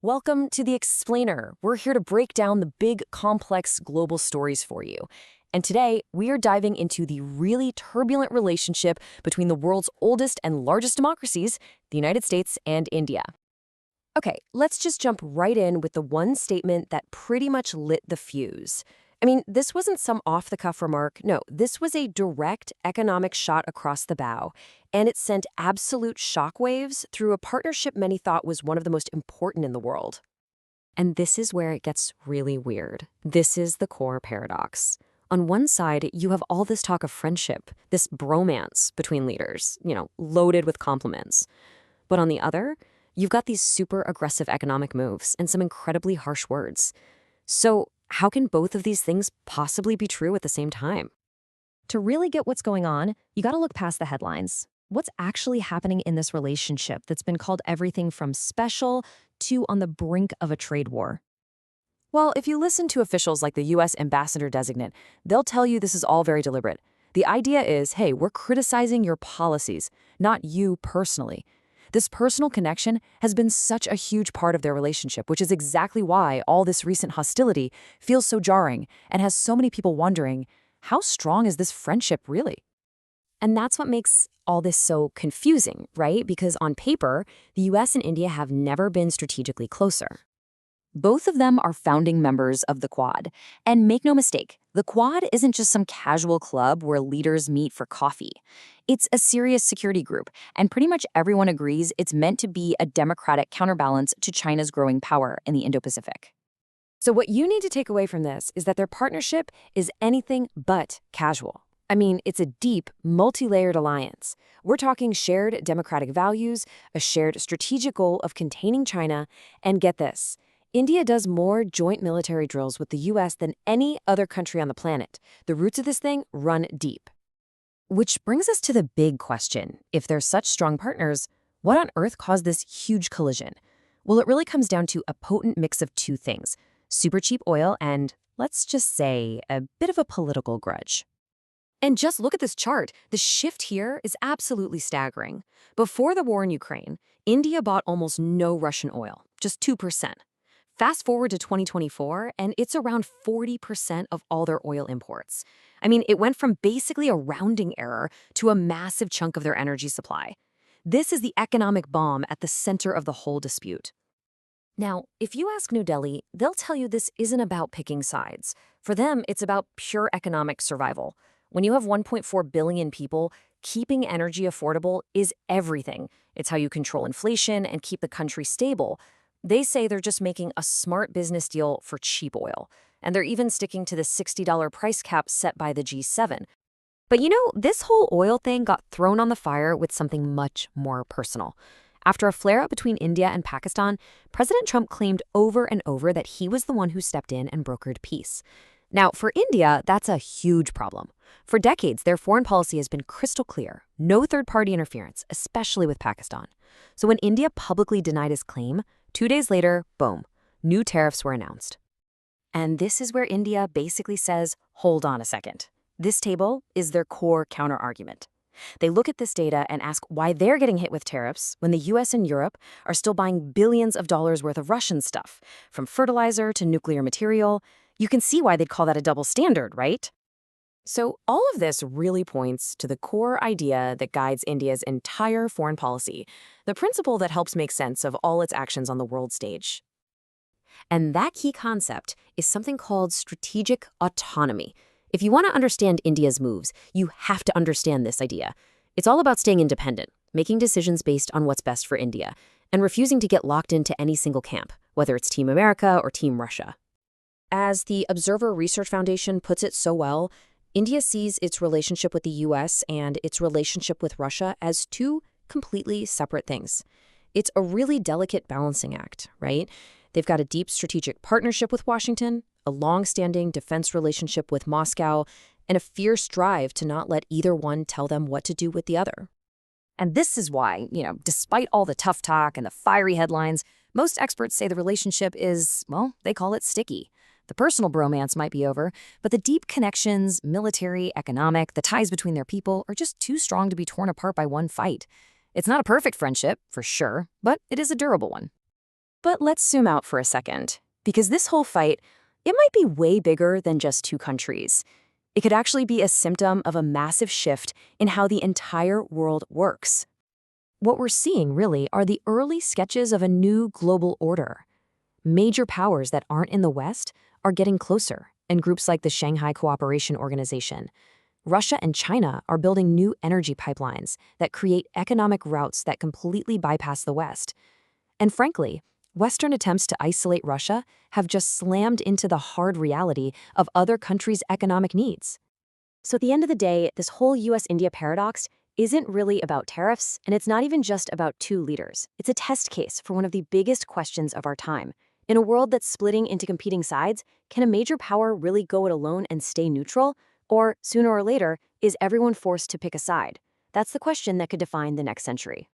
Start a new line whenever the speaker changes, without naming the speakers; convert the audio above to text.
Welcome to The Explainer. We're here to break down the big, complex global stories for you. And today, we are diving into the really turbulent relationship between the world's oldest and largest democracies, the United States and India. Okay, let's just jump right in with the one statement that pretty much lit the fuse. I mean, this wasn't some off-the-cuff remark. No, this was a direct economic shot across the bow, and it sent absolute shockwaves through a partnership many thought was one of the most important in the world. And this is where it gets really weird. This is the core paradox. On one side, you have all this talk of friendship, this bromance between leaders, loaded with compliments. But on the other, you've got these super aggressive economic moves and some incredibly harsh words. So, how can both of these things possibly be true at the same time?
To really get what's going on, you gotta look past the headlines. What's actually happening in this relationship that's been called everything from special to on the brink of a trade war?
Well, if you listen to officials like the U.S. ambassador designate, they'll tell you this is all very deliberate. The idea is, hey, we're criticizing your policies, not you personally. This personal connection has been such a huge part of their relationship, which is exactly why all this recent hostility feels so jarring and has so many people wondering, how strong is this friendship really? And that's what makes all this so confusing, right? Because on paper, the US and India have never been strategically closer. Both of them are founding members of the Quad. And make no mistake, the Quad isn't just some casual club where leaders meet for coffee. It's a serious security group, and pretty much everyone agrees it's meant to be a democratic counterbalance to China's growing power in the Indo-Pacific. So what you need to take away from this is that their partnership is anything but casual. I mean, it's a deep, multi-layered alliance. We're talking shared democratic values, a shared strategic goal of containing China, and get this, India does more joint military drills with the US than any other country on the planet. The roots of this thing run deep. Which brings us to the big question. If they're such strong partners, what on earth caused this huge collision? Well, it really comes down to a potent mix of two things, super cheap oil and, let's just say, a bit of a political grudge. And just look at this chart. The shift here is absolutely staggering. Before the war in Ukraine, India bought almost no Russian oil, just 2%. Fast forward to 2024, and it's around 40% of all their oil imports. I mean, it went from basically a rounding error to a massive chunk of their energy supply. This is the economic bomb at the center of the whole dispute. Now, if you ask New Delhi, they'll tell you this isn't about picking sides. For them, it's about pure economic survival. When you have 1.4 billion people, keeping energy affordable is everything. It's how you control inflation and keep the country stable. They say they're just making a smart business deal for cheap oil, and they're even sticking to the $60 price cap set by the G7. But this whole oil thing got thrown on the fire with something much more personal. After a flare-up between India and Pakistan, President Trump claimed over and over that he was the one who stepped in and brokered peace. Now, for India, that's a huge problem. For decades, their foreign policy has been crystal clear, no third-party interference, especially with Pakistan. So when India publicly denied his claim, 2 days later, boom, new tariffs were announced. And this is where India basically says, hold on a second. This table is their core counter-argument. They look at this data and ask why they're getting hit with tariffs when the US and Europe are still buying billions of dollars worth of Russian stuff, from fertilizer to nuclear material. You can see why they'd call that a double standard, right? So all of this really points to the core idea that guides India's entire foreign policy, the principle that helps make sense of all its actions on the world stage. And that key concept is something called strategic autonomy. If you want to understand India's moves, you have to understand this idea. It's all about staying independent, making decisions based on what's best for India, and refusing to get locked into any single camp, whether it's Team America or Team Russia. As the Observer Research Foundation puts it so well, India sees its relationship with the US and its relationship with Russia as two completely separate things. It's a really delicate balancing act, right? They've got a deep strategic partnership with Washington, a long-standing defense relationship with Moscow, and a fierce drive to not let either one tell them what to do with the other. And this is why, despite all the tough talk and the fiery headlines, most experts say the relationship is, well, they call it sticky. The personal bromance might be over, but the deep connections, military, economic, the ties between their people are just too strong to be torn apart by one fight. It's not a perfect friendship, for sure, but it is a durable one. But let's zoom out for a second, because this whole fight, it might be way bigger than just two countries. It could actually be a symptom of a massive shift in how the entire world works. What we're seeing, really, are the early sketches of a new global order. Major powers that aren't in the West are getting closer, and groups like the Shanghai Cooperation Organization. Russia and China are building new energy pipelines that create economic routes that completely bypass the West. And frankly, Western attempts to isolate Russia have just slammed into the hard reality of other countries' economic needs.
So at the end of the day, this whole US-India paradox isn't really about tariffs, and it's not even just about two leaders. It's a test case for one of the biggest questions of our time. In a world that's splitting into competing sides, can a major power really go it alone and stay neutral? Or, sooner or later, is everyone forced to pick a side? That's the question that could define the next century.